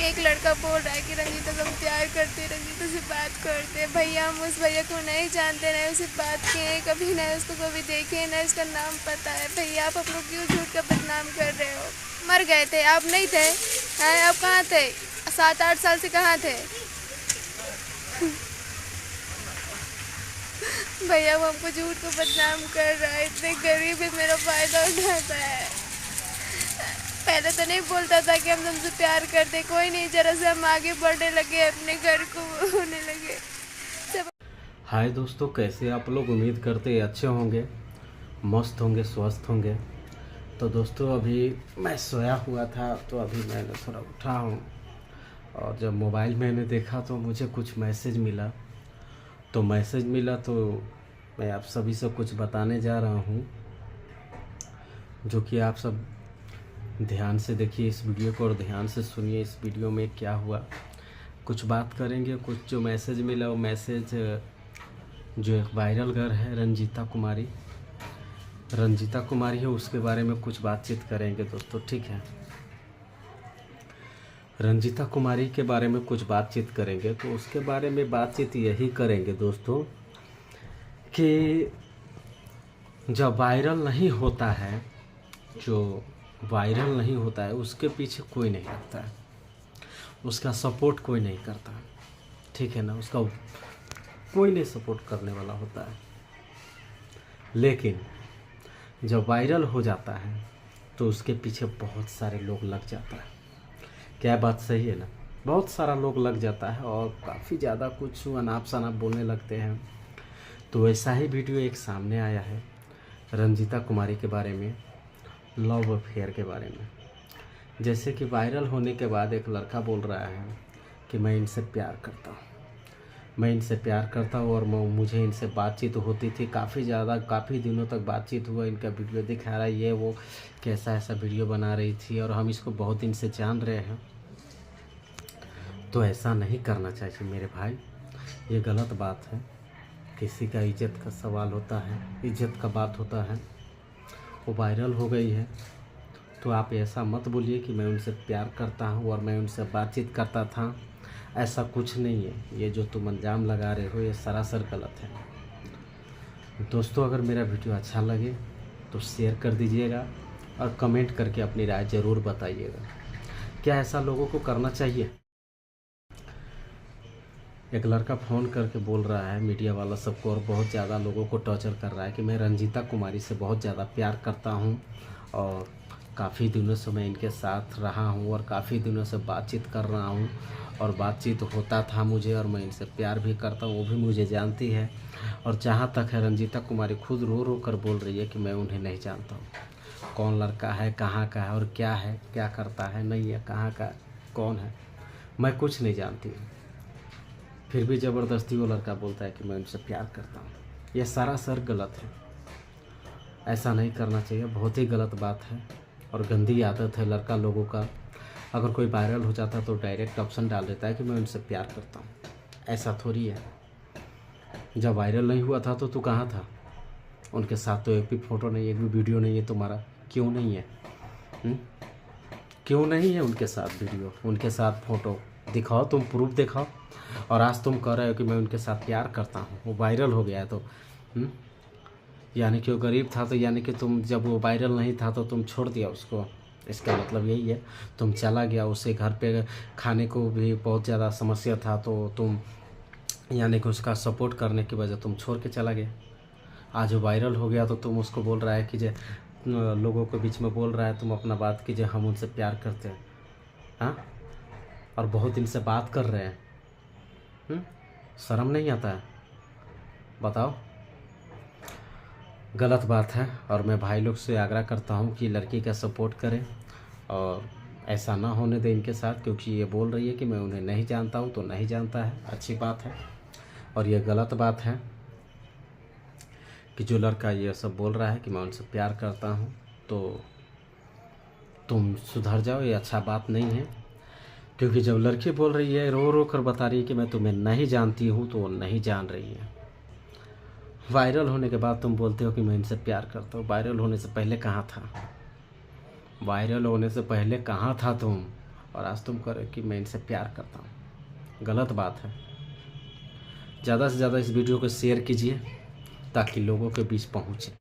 एक लड़का बोल रहा है कि रंजीता से हम प्यार करते, रंजीता से बात करते। भैया हम उस भैया को नहीं जानते, नहीं उससे बात किए कभी, नहीं उसको कभी देखे, नहीं उसका नाम पता है। भैया आप लोग क्यों झूठ का बदनाम कर रहे हो? मर गए थे, आप नहीं थे? हैं, आप कहाँ थे? 7-8 साल से कहाँ थे? भैया वो हमको झूठ को बदनाम कर रहा है, इतने गरीब है, मेरा फ़ायदा उठाता है। पहले तो नहीं बोलता था कि हम तुमसे प्यार करते, कोई नहीं, जरा से हम आगे बढ़ने लगे, अपने घर को होने लगे सब। हाय दोस्तों, कैसे आप लोग? उम्मीद करते अच्छे होंगे, मस्त होंगे, स्वस्थ होंगे। तो दोस्तों अभी मैं सोया हुआ था, तो अभी मैंने थोड़ा उठा हूँ और जब मोबाइल मैंने देखा तो मुझे कुछ मैसेज मिला। तो मैं आप सभी से कुछ बताने जा रहा हूँ, जो कि आप सब ध्यान से देखिए इस वीडियो को और ध्यान से सुनिए इस वीडियो में क्या हुआ। कुछ बात करेंगे। कुछ जो मैसेज मिला वो मैसेज जो एक वायरल गर्ल है रंजीता कुमारी है, उसके बारे में कुछ बातचीत करेंगे दोस्तों, ठीक है। रंजीता कुमारी के बारे में कुछ बातचीत करेंगे, तो उसके बारे में बातचीत यही करेंगे दोस्तों कि जब वायरल नहीं होता है उसके पीछे कोई नहीं लगता है, उसका सपोर्ट कोई नहीं करता, ठीक है ना। उसका कोई नहीं सपोर्ट करने वाला होता है। लेकिन जब वायरल हो जाता है तो उसके पीछे बहुत सारे लोग लग जाता है। क्या बात सही है ना? बहुत सारा लोग लग जाता है और काफ़ी ज़्यादा कुछ अनाप शनाप बोलने लगते हैं। तो ऐसा ही वीडियो एक सामने आया है रंजीता कुमारी के बारे में, लव अफेयर के बारे में। जैसे कि वायरल होने के बाद एक लड़का बोल रहा है कि मैं इनसे प्यार करता हूँ और मुझे इनसे बातचीत होती थी काफ़ी दिनों तक बातचीत हुआ। इनका वीडियो दिखा रहा है, ये वो कैसा ऐसा वीडियो बना रही थी और हम इसको बहुत दिन से जान रहे हैं। तो ऐसा नहीं करना चाहिए मेरे भाई, ये गलत बात है। किसी का इज्जत का सवाल होता है, इज्जत का बात होता है। वो वायरल हो गई है तो आप ऐसा मत बोलिए कि मैं उनसे प्यार करता हूँ और मैं उनसे बातचीत करता था। ऐसा कुछ नहीं है। ये जो तुम इल्ज़ाम लगा रहे हो ये सरासर गलत है। दोस्तों अगर मेरा वीडियो अच्छा लगे तो शेयर कर दीजिएगा और कमेंट करके अपनी राय ज़रूर बताइएगा। क्या ऐसा लोगों को करना चाहिए? एक लड़का फ़ोन करके बोल रहा है मीडिया वाला सबको और बहुत ज़्यादा लोगों को टॉर्चर कर रहा है कि मैं रंजीता कुमारी से बहुत ज़्यादा प्यार करता हूँ और काफ़ी दिनों से मैं इनके साथ रहा हूँ और काफ़ी दिनों से बातचीत कर रहा हूँ और बातचीत होता था मुझे और मैं इनसे प्यार भी करता हूँ, वो भी मुझे जानती है। और जहाँ तक है रंजीता कुमारी खुद रो रो कर बोल रही है कि मैं उन्हें नहीं जानता हूँ, कौन लड़का है, कहाँ का है और क्या है, क्या करता है, नहीं है, कहाँ का, कौन है, मैं कुछ नहीं जानती हूँ। फिर भी ज़बरदस्ती वो लड़का बोलता है कि मैं उनसे प्यार करता हूँ। यह सरासर गलत है, ऐसा नहीं करना चाहिए, बहुत ही गलत बात है और गंदी आदत है लड़का लोगों का। अगर कोई वायरल हो जाता तो डायरेक्ट ऑप्शन डाल देता है कि मैं उनसे प्यार करता हूँ। ऐसा थोड़ी है। जब वायरल नहीं हुआ था तो तू कहाँ था? उनके साथ तो एक भी फ़ोटो नहीं, एक भी वीडियो नहीं है तुम्हारा। क्यों नहीं है? क्यों नहीं है उनके साथ वीडियो, उनके साथ फ़ोटो? दिखाओ, तुम प्रूफ दिखाओ। और आज तुम कह रहे हो कि मैं उनके साथ प्यार करता हूँ। वो वायरल हो गया है तो यानी कि वो गरीब था, तो यानी कि तुम जब वो वायरल नहीं था तो तुम छोड़ दिया उसको। इसका मतलब यही है, तुम चला गया। उससे घर पे खाने को भी बहुत ज़्यादा समस्या था तो तुम यानी कि उसका सपोर्ट करने की वजह तुम छोड़ के चला गया। आज वो वायरल हो गया तो तुम उसको बोल रहा है कि जे लोगों के बीच में बोल रहा है, तुम अपना बात कीजिए, हम उनसे प्यार करते हैं। हाँ, और बहुत दिन से बात कर रहे हैं। शर्म नहीं आता है? बताओ। गलत बात है और मैं भाई लोग से आग्रह करता हूँ कि लड़की का सपोर्ट करें और ऐसा ना होने दें इनके साथ, क्योंकि ये बोल रही है कि मैं उन्हें नहीं जानता हूँ। तो नहीं जानता है, अच्छी बात है। और ये गलत बात है कि जो लड़का ये सब बोल रहा है कि मैं उनसे प्यार करता हूँ, तो तुम सुधर जाओ। ये अच्छा बात नहीं है, क्योंकि जब लड़की बोल रही है, रो रो कर बता रही है कि मैं तुम्हें नहीं जानती हूँ, तो वो नहीं जान रही है। वायरल होने के बाद तुम बोलते हो कि मैं इनसे प्यार करता हूँ। वायरल होने से पहले कहाँ था? वायरल होने से पहले कहाँ था तुम? और आज तुम कह रहे हो कि मैं इनसे प्यार करता हूँ। गलत बात है। ज़्यादा से ज़्यादा इस वीडियो को शेयर कीजिए ताकि लोगों के बीच पहुँचे।